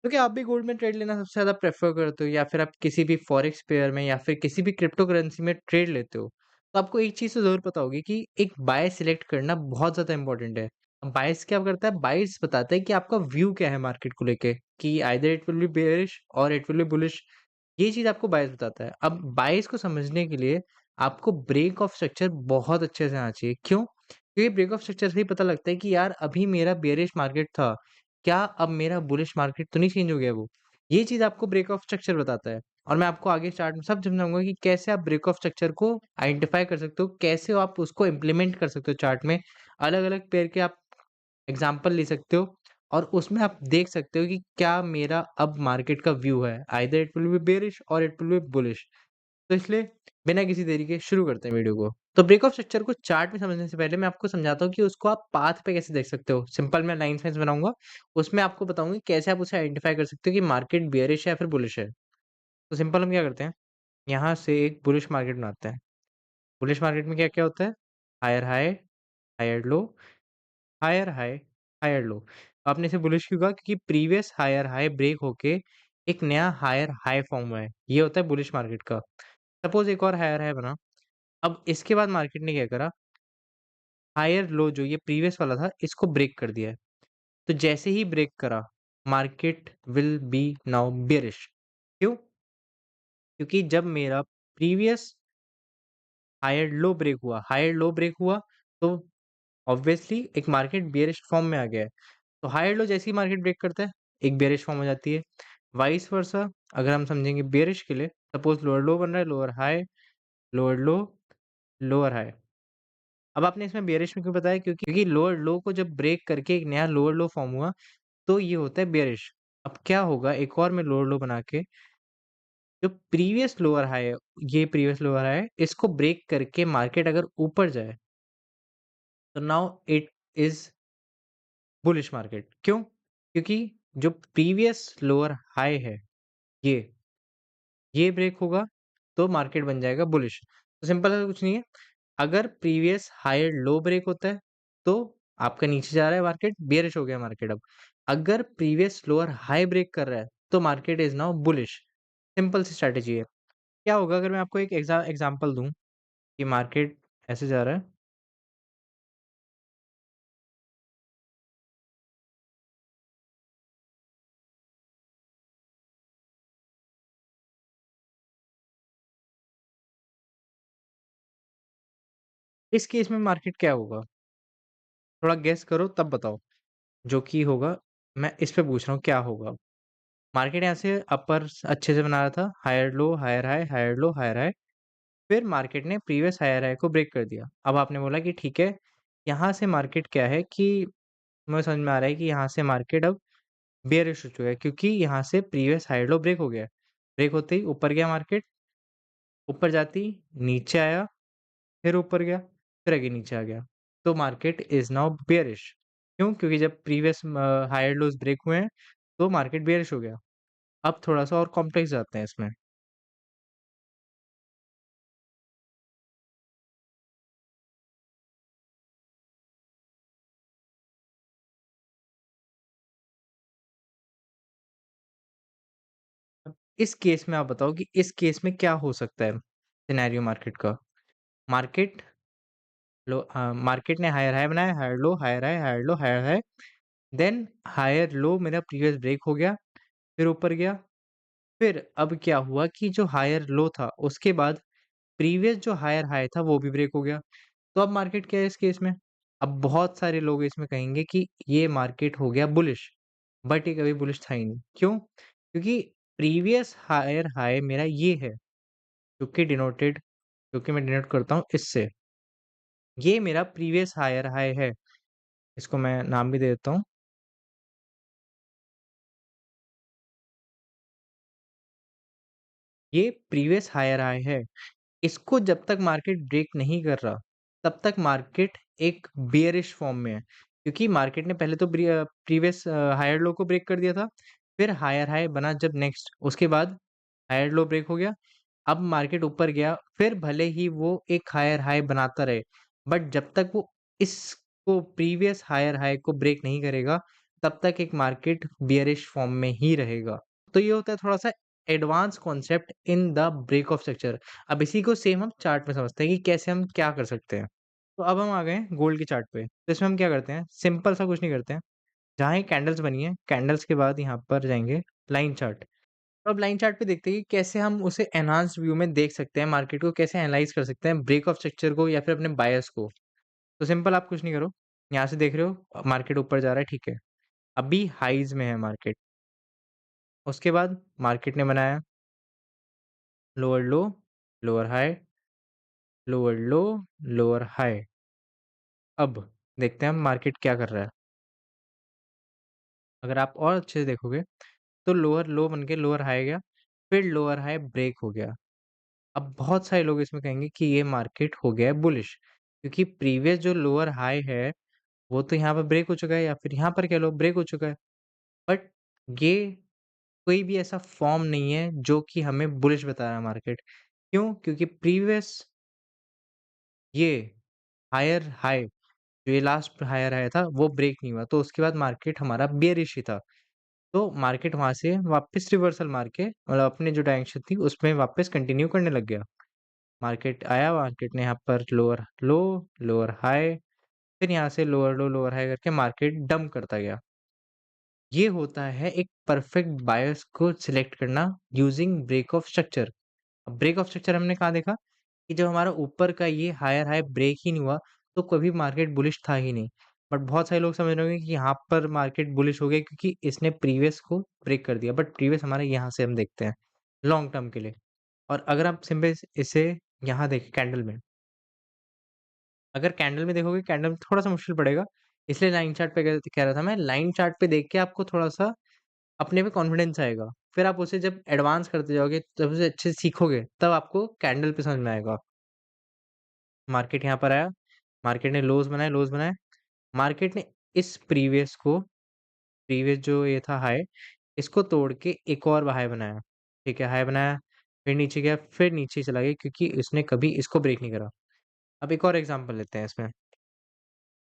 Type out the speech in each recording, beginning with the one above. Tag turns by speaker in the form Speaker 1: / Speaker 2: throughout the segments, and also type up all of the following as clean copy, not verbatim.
Speaker 1: तो क्या आप भी गोल्ड में ट्रेड लेना सबसे ज़्यादा प्रेफ़र करते हो या फिर आप किसी भी फॉरेक्स पेयर में या फिर किसी भी क्रिप्टो करेंसी में ट्रेड लेते हो? तो आपको एक चीज़ तो ज़रूर पता होगी कि एक बाय सिलेक्ट करना बहुत ज़्यादा इम्पोर्टेंट है। अब बायस क्या करता है? बायस बताता है कि आपका व्यू क्या है मार्केट को लेके कि either it will be bearish और इट विल बी बुलिश। ये चीज़ आपको बायस बताता है। अब बायस को समझने के लिए आपको ब्रेक ऑफ स्ट्रक्चर बहुत अच्छे से आना चाहिए। क्यों? क्योंकि ब्रेक ऑफ स्ट्रक्चर से ही पता लगता है कि यार अभी मेरा बेयरिश मार्केट था, क्या अब मेरा बुलिश मार्केट तो नहीं चेंज हो गया वो? ये चीज़ आपको ब्रेक ऑफ स्ट्रक्चर बताता है और मैं आपको आगे चार्ट में सब समझाऊँगा कि कैसे आप ब्रेक ऑफ स्ट्रक्चर को आइडेंटिफ़ाई कर सकते हो, कैसे आप उसको इम्प्लीमेंट कर सकते हो चार्ट में। अलग-अलग पेयर के आप एग्ज़ाम्पल ले सकते हो और उसमें आप देख सकते हो कि क्या मेरा अब मार्केट का व्यू है, either it will be bearish और इट विल बी बुलिश। तो इसलिए बिना किसी देरी के शुरू करते हैं वीडियो को। तो ब्रेक ऑफ स्ट्रक्चर को चार्ट में समझने से पहले मैं आपको समझाता हूँ कि उसको आप पाथ पे कैसे देख सकते हो। सिंपल मैं लाइन साइंस बनाऊँगा, उसमें आपको बताऊँगा कैसे आप उसे आइडेंटिफ़ाई कर सकते हो कि मार्केट बेयरिश है या फिर बुलिश है। तो सिंपल हम क्या करते हैं, यहाँ से एक बुलिश मार्केट बनाते हैं। बुलिश मार्केट में क्या-क्या होता है? Higher high, higher low, higher high, higher low. आपने इसे बुलिश क्यों कहा? क्योंकि प्रीवियस हायर हाई ब्रेक होके एक नया हायर हाई फॉर्म हुआ है। ये होता है बुलिश मार्केट का। सपोज़ एक और हायर हाई बना, अब इसके बाद मार्केट ने क्या करा, हायर लो जो ये प्रीवियस वाला था, इसको ब्रेक कर दिया है। तो जैसे ही ब्रेक करा, market will be now bearish. क्यों? क्योंकि जब मेरा प्रीवियस हायर लो ब्रेक हुआ, तो ऑब्वियसली एक मार्केट बेयरिश फॉर्म में आ गया है। तो हायर लो जैसे ही मार्केट ब्रेक करता है, एक बेयरिश फॉर्म हो जाती है। वाइस वर्सा अगर हम समझेंगे बेयरिश के लिए, सपोज़ लोअर लो बन रहा है, लोअर हाई, लोअर लो, लोअर हाई। अब आपने इसमें बेयरिश में क्यों बताया? क्योंकि लोअर लो को जब ब्रेक करके एक नया लोअर लो फॉर्म हुआ, तो ये होता है बेयरिश। अब क्या होगा एक और मैं लोअर लो बना के जो प्रीवियस लोअर हाई है, ये प्रीवियस लोअर हाई है, इसको ब्रेक करके मार्केट अगर ऊपर जाए, तो now it is bullish market. क्यों? क्योंकि जो प्रीवियस लोअर हाई है, ये ये ब्रेक होगा, तो मार्केट बन जाएगा बुलिश। तो सिंपल है कुछ नहीं है, अगर प्रीवियस हायर लो ब्रेक होता है, तो आपका नीचे जा रहा है मार्केट, बेयरिश हो गया मार्केट अब। अगर प्रीवियस लोअर हाई ब्रेक कर रहा है, तो market is now bullish. Simple सी स्ट्रैटेजी है। क्या होगा अगर मैं आपको एक एग्ज़ाम्पल दूँ कि मार्केट ऐसे जा रहा है, इस केस में मार्केट क्या होगा? थोड़ा गेस करो तब बताओ। जो कि होगा मैं इस पे पूछ रहा हूँ क्या होगा? मार्केट यहाँ से अपर अच्छे से बना रहा था, higher low, higher high, higher low, higher high. फिर मार्केट ने प्रीवियस हायर हाई को ब्रेक कर दिया। अब आपने बोला कि ठीक है, यहाँ से मार्केट क्या है कि मुझे समझ में आ रहा है कि यहाँ से मार्केट अब बेयरिश हो चुका है क्योंकि यहाँ से प्रीवियस हाई लो ब्रेक हो गया है। ब्रेक होते ही ऊपर गया मार्केट, ऊपर जाते ही नीचे आया, फिर ऊपर गया, फिर आगे नीचे आ गया। तो मार्केट इज़ नाउ बेयरिश। क्यों? क्योंकि जब प्रीवियस हायर लोज़ ब्रेक हुए हैं, तो मार्केट बेयरिश हो गया। अब थोड़ा-सा और कॉम्प्लेक्स जाते हैं इसमें। अब इस केस में आप बताओ कि इस केस में क्या हो सकता है सिनेरियो मार्केट का? मार्केट मार्केट ने हायर हाई बनाया, higher low, higher high, higher low, higher high, then higher low मेरा प्रीवियस ब्रेक हो गया, फिर ऊपर गया, फिर अब क्या हुआ कि जो हायर लो था, उसके बाद प्रीवियस जो हायर हाई था वो भी ब्रेक हो गया। तो अब मार्केट क्या है इस केस में? अब बहुत सारे लोग इसमें कहेंगे कि ये मार्केट हो गया बुलिश, बट ये कभी बुलिश था ही नहीं। क्यों? क्योंकि प्रीवियस हायर हाई मेरा ये है, जो कि मैं डिनोट करता हूँ इससे। ये मेरा प्रीवियस हायर हाई है। इसको मैं नाम भी दे देता हूँ। ये प्रीवियस हायर हाई है। इसको जब तक मार्केट ब्रेक नहीं कर रहा, तब तक मार्केट एक बेयरिश फॉर्म में है। क्योंकि मार्केट ने पहले तो प्रीवियस हायर लो को ब्रेक कर दिया था, फिर हायर हाई बना जब नेक्स्ट, उसके बाद हायर लो ब्रेक हो गया। अब मार्केट ऊपर गया, फिर भले ही वो एक हायर हाई बनाता रहे, बट जब तक वो इसको प्रीवियस हायर हाई को ब्रेक नहीं करेगा, तब तक एक मार्केट बियरिश फॉर्म में ही रहेगा। तो ये होता है थोड़ा-सा advance concept in the break of structure. अब इसी को सेम हम चार्ट में समझते हैं कि कैसे हम क्या कर सकते हैं। तो अब हम आ गए हैं गोल्ड के चार्ट पे। तो इसमें हम क्या करते हैं, सिंपल सा कुछ नहीं करते हैं। जहाँ ये कैंडल्स बनी है, कैंडल्स के बाद यहाँ पर जाएँगे लाइन चार्ट। तो अब लाइन चार्ट पे देखते हैं कि कैसे हम उसे एनहांस्ड व्यू में देख सकते हैं, मार्केट को कैसे एनालाइज़ कर सकते हैं, ब्रेक ऑफ स्ट्रक्चर को या फिर अपने बायस को। तो सिंपल आप कुछ नहीं करो, यहाँ से देख रहे हो मार्केट ऊपर जा रहा है, ठीक है। अभी हाइज़ में है मार्केट, उसके बाद मार्केट ने बनाया लोअर लो, लोअर हाई, लोअर लो, लोअर हाई। अब देखते हैं हम मार्केट क्या कर रहा है। अगर आप और अच्छे से देखोगे तो लोअर लो बन के लोअर हाई गया, फिर लोअर हाई ब्रेक हो गया। अब बहुत सारे लोग इसमें कहेंगे कि ये मार्केट हो गया है बुलिश, क्योंकि प्रीवियस जो लोअर हाई है वो तो यहाँ पर ब्रेक हो चुका है या फिर यहाँ पर कह लो ब्रेक हो चुका है। बट ये कोई भी ऐसा फॉर्म नहीं है जो कि हमें बुलिश बता रहा है मार्केट। क्यों? क्योंकि प्रीवियस ये हायर हाई, जो ये लास्ट हायर हाई था वो ब्रेक नहीं हुआ, तो उसके बाद मार्केट हमारा बेयरिश ही था। तो मार्केट वहाँ से वापस रिवर्सल मार के मतलब अपनी जो डायरेक्शन थी उसमें वापस कंटिन्यू करने लग गया। मार्केट आया, मार्केट ने यहाँ पर लोअर लो, लोअर हाई, फिर यहाँ से लोअर लो, लोअर हाई करके मार्केट डंप करता गया। ये होता है एक परफेक्ट बायस को सिलेक्ट करना यूजिंग ब्रेक ऑफ स्ट्रक्चर। अब ब्रेक ऑफ स्ट्रक्चर हमने कहाँ देखा कि जब हमारा ऊपर का ये हायर हाई ब्रेक ही नहीं हुआ, तो कभी मार्केट बुलिश था ही नहीं। बट बहुत सारे लोग समझ रहे होंगे कि यहाँ पर मार्केट बुलिश हो गया क्योंकि इसने प्रीवियस को ब्रेक कर दिया। बट प्रीवियस हमारे यहाँ से हम देखते हैं लॉन्ग टर्म के लिए। और अगर आप सिंपल इसे यहाँ देखें कैंडल में, अगर कैंडल में देखोगे कैंडल में थोड़ा-सा मुश्किल पड़ेगा, इसलिए लाइन चार्ट पे कह रहा था मैं, लाइन चार्ट पे देख के आपको थोड़ा-सा अपने पे कॉन्फिडेंस आएगा। फिर आप उसे जब एडवांस करते जाओगे, जब उसे अच्छे से सीखोगे, तब आपको कैंडल पे समझ में आएगा। मार्केट यहाँ पर आया, मार्केट ने लोज़ बनाए, मार्केट ने इस प्रीवियस जो ये था हाई, इसको तोड़ के एक और हाई बनाया, ठीक है? हाई बनाया, फिर नीचे गया, फिर नीचे चला गया क्योंकि इसने कभी इसको ब्रेक नहीं करा। अब एक और एग्ज़ाम्पल लेते हैं इसमें।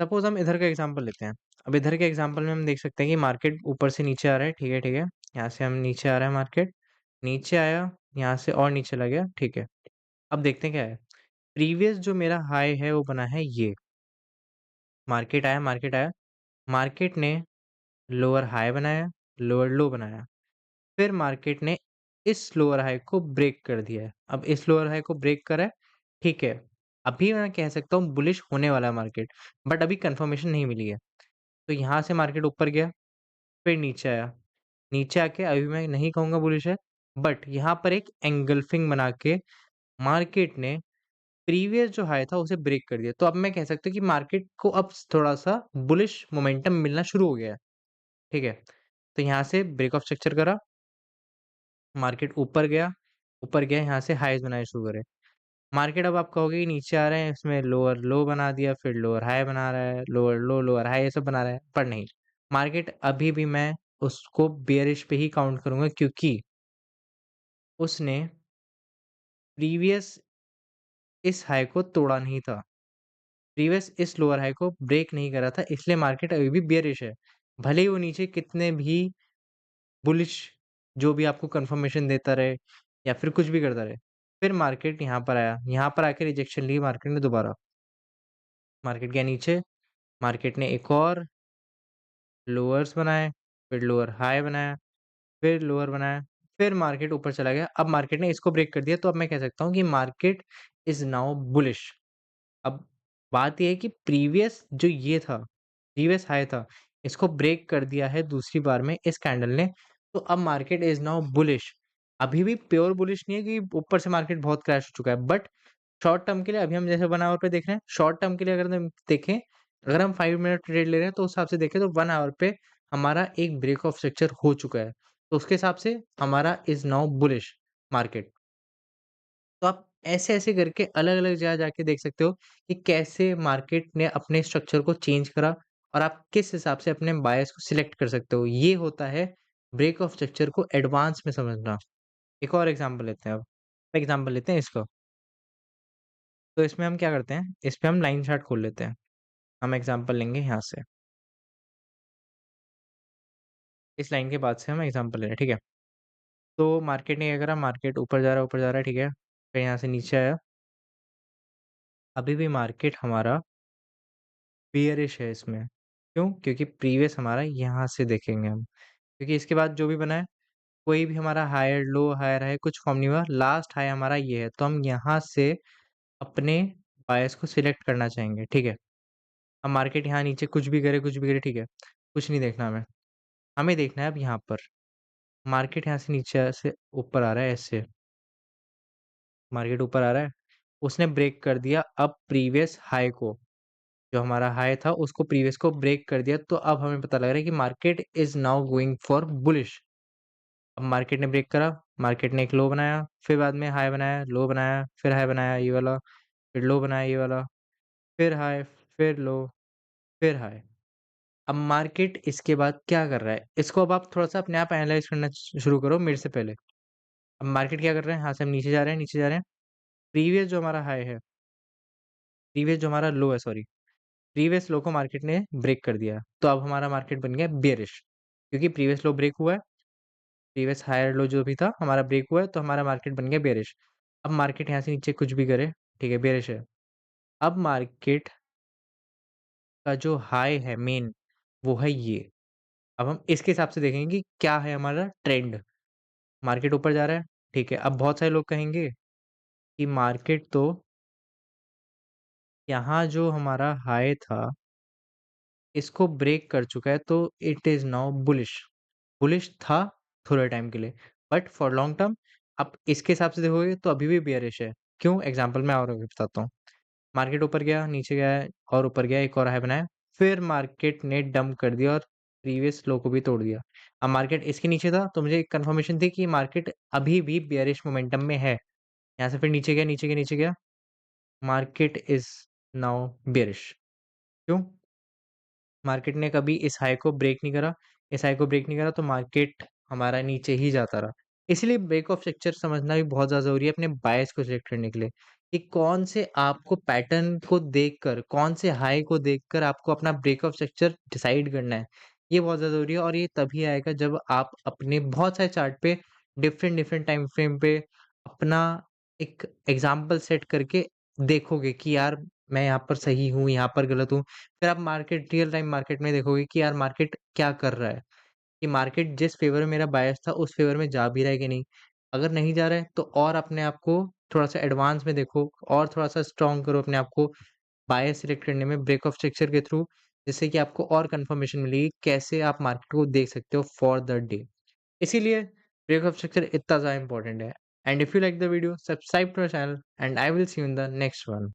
Speaker 1: सपोज़ हम इधर का एग्ज़ाम्पल लेते हैं। अब इधर के एग्ज़ाम्पल में हम देख सकते हैं कि मार्केट ऊपर से नीचे आ रहा है, ठीक है, ठीक है। यहाँ से हम नीचे आ रहा है मार्केट, नीचे आया, यहाँ से और नीचे चला गया, ठीक है। अब देखते हैं क्या है, प्रीवियस जो मेरा हाई है वो बना है ये, मार्केट आया, मार्केट ने लोअर हाई बनाया, लोअर लो बनाया, फिर मार्केट ने इस लोअर हाई को ब्रेक कर दिया है। अब इस लोअर हाई को ब्रेक करा है, ठीक है। अभी मैं कह सकता हूँ बुलिश होने वाला है मार्केट, बट अभी कन्फर्मेशन नहीं मिली है। तो यहाँ से मार्केट ऊपर गया, फिर नीचे आया। नीचे आके अभी मैं नहीं कहूँगा बुलिश है, बट यहाँ पर एक एंगल्फिंग बना के मार्केट ने प्रीवियस जो हाई था उसे ब्रेक कर दिया। तो अब मैं कह सकता हूँ कि मार्केट को अब थोड़ा-सा बुलिश मोमेंटम मिलना शुरू हो गया है, ठीक है? तो यहाँ से ब्रेक ऑफ स्ट्रक्चर करा, मार्केट ऊपर गया यहाँ से हाईज़ बनाने शुरू करे। मार्केट अब आप कहोगे कि नीचे आ रहे हैं, इसमें लोअर लो बना दिया, फिर लोअर हाई बना रहा है, लोअर लो, लोअर हाई ये सब बना रहा है, पर नहीं। मार्केट अभी भी मैं उसको बेयरिश पे ही काउंट करूँगा क्योंकि उसने प्रीवियस इस हाई को तोड़ा नहीं था। प्रीवियस इस लोअर हाई को ब्रेक नहीं करा था, इसलिए मार्केट अभी भी बेयरिश है। भले ही वो नीचे कितने भी बुलिश जो भी आपको कन्फर्मेशन देता रहे या फिर कुछ भी करता रहे। फिर मार्केट यहाँ पर आया, यहाँ पर आके रिजेक्शन ली मार्केट ने दोबारा। मार्केट गया नीचे, मार्केट ने एक और लोअर्स बनाए, फिर लोअर हाई बनाया, फिर लोअर बनाया, फिर मार्केट ऊपर चला गया। अब मार्केट ने इसको ब्रेक कर दिया, तो अब मैं कह सकता हूँ कि मार्केट इज़ नाउ बुलिश। अब बात ये है कि प्रीवियस ये था, प्रीवियस हाई था, इसको ब्रेक कर दिया है दूसरी बार में इस कैंडल ने, तो अब मार्केट इज़ नाउ बुलिश। अभी भी प्योर बुलिश नहीं है कि ऊपर से मार्केट बहुत क्रैश हो चुका है, बट शॉर्ट टर्म के लिए अभी हम जैसे 1 आवर पे देख रहे हैं, शॉर्ट टर्म के लिए अगर हम देखें, अगर हम 5 मिनट ट्रेड ले रहे हैं, तो उस हिसाब से देखें तो 1 आवर पे हमारा एक ब्रेक ऑफ स्ट्रक्चर हो चुका है। तो उसके हिसाब से हमारा इज़ नाउ बुलिश मार्केट। तो आप ऐसे-ऐसे करके अलग-अलग जगह जाके देख सकते हो कि कैसे मार्केट ने अपने स्ट्रक्चर को चेंज करा और आप किस हिसाब से अपने बायस को सिलेक्ट कर सकते हो। ये होता है ब्रेक ऑफ स्ट्रक्चर को एडवांस में समझना। एक और एग्ज़ाम्पल लेते हैं अब। एग्ज़ाम्पल लेते हैं इसका। तो इसमें हम क्या करते हैं, इस पे हम लाइन चार्ट खोल लेते हैं। हम एग्ज़ाम्पल लेंगे यहाँ से। इस लाइन के बाद से हम एग्ज़ाम्पल ले रहे हैं, ठीक है? तो मार्केट ने क्या करा, मार्केट ऊपर जा रहा है, ठीक है? फिर यहाँ से नीचे आया, अभी भी मार्केट हमारा बेयरिश है इसमें। क्यों? क्योंकि प्रीवियस हमारा यहाँ से देखेंगे हम, क्योंकि इसके बाद जो भी बना है, कोई भी हमारा हायर हाई कुछ फॉर्म नहीं हुआ, लास्ट हाई हमारा ये है, तो हम यहाँ से अपने बायस को सिलेक्ट करना चाहेंगे, ठीक है? अब मार्केट यहाँ नीचे कुछ भी करे, ठीक है? कुछ नहीं देखना हमें, हमें देखना है अब यहाँ पर, मार्केट यहाँ से नीचे से ऊपर आ रहा है ऐसे, मार्केट ऊपर आ रहा है, उसने ब्रेक कर दिया अब प्रीवियस हाई को, जो हमारा हाई था उसको प्रीवियस को ब्रेक कर दिया, तो अब हमें पता लग रहा है कि market is now going for bullish. अब मार्केट ने ब्रेक करा, मार्केट ने एक लो बनाया, फिर बाद में हाई बनाया, लो बनाया, फिर हाई बनाया ये वाला, फिर लो बनाया ये वाला, फिर हाई, फिर लो, फिर हाई। अब मार्केट इसके बाद क्या कर रहा है? इसको अब आप थोड़ा-सा अपने आप एनालाइज़ करना शुरू करो मेरे से पहले। अब मार्केट क्या कर रहा है? यहाँ से हम नीचे जा रहे हैं, नीचे जा रहे हैं। प्रीवियस जो हमारा हाई है, प्रीवियस जो हमारा लो है सॉरी, प्रीवियस लो को मार्केट ने ब्रेक कर दिया। तो अब हमारा मार्केट बन गया बेयरिश, क्योंकि प्रीवियस लो ब्रेक हुआ है, प्रीवियस हायर लो जो भी था हमारा ब्रेक हुआ है, तो हमारा मार्केट बन गया बेयरिश। अब मार्केट यहाँ से नीचे कुछ भी करे, ठीक है, बेयरिश है। अब मार्केट का जो हाई है मेन, वो है ये। अब हम इसके हिसाब से देखेंगे कि क्या है हमारा ट्रेंड। मार्केट ऊपर जा रहा है, ठीक है। अब बहुत सारे लोग कहेंगे कि मार्केट तो यहाँ जो हमारा हाई था, इसको ब्रेक कर चुका है, तो it is now bullish. Bullish था थोड़े टाइम के लिए, बट फॉर लॉन्ग टर्म आप इसके हिसाब से देखोगे तो अभी भी बेयरिश है। क्यों? एग्ज़ाम्पल मैं और आगे बताता हूँ। मार्केट ऊपर गया, नीचे गया है और ऊपर गया, एक और हाई बनाया, फिर मार्केट ने डंप कर दिया और प्रीवियस लो को भी तोड़ दिया। अब मार्केट इसके नीचे था, तो मुझे एक कन्फर्मेशन थी कि मार्केट अभी भी बेयरिश मोमेंटम में है। यहाँ से फिर नीचे गया, नीचे गया, नीचे गया, मार्केट इज़ नाउ बेयरिश। क्यों? मार्केट ने कभी इस हाई को ब्रेक नहीं करा, इस हाई को ब्रेक नहीं करा, तो मार्केट हमारा नीचे ही जाता रहा। इसलिए ब्रेक ऑफ स्ट्रक्चर समझना भी बहुत ज़्यादा ज़रूरी है अपने बायस को सिलेक्ट करने के लिए, कि कौन से आपको पैटर्न को देखकर, कौन से हाई को देखकर आपको अपना ब्रेक ऑफ स्ट्रक्चर डिसाइड करना है। ये बहुत ज़्यादा ज़रूरी है और ये तभी आएगा जब आप अपने बहुत सारे चार्ट पे डिफरेंट टाइम फ्रेम पे अपना एक एग्ज़ाम्पल सेट करके देखोगे कि यार मैं यहाँ पर सही हूँ, यहाँ पर गलत हूँ। फिर आप मार्केट रियल टाइम मार्केट में देखोगे कि यार मार्केट क्या कर रहा है, कि मार्केट जिस फ़ेवर में मेरा बायस था उस फ़ेवर में जा भी रहा है कि नहीं। अगर नहीं जा रहा है तो और अपने आप को थोड़ा-सा एडवांस में देखो और थोड़ा-सा स्ट्रॉन्ग करो अपने आप को बायस सिलेक्ट करने में ब्रेक ऑफ स्ट्रक्चर के थ्रू, जिससे कि आपको और कन्फर्मेशन मिलेगी कैसे आप मार्केट को देख सकते हो फॉर द डे। इसीलिए ब्रेक ऑफ स्ट्रक्चर इतना ज़्यादा इम्पोर्टेंट है। And if you like the video subscribe to our channel and I will see you in the next one.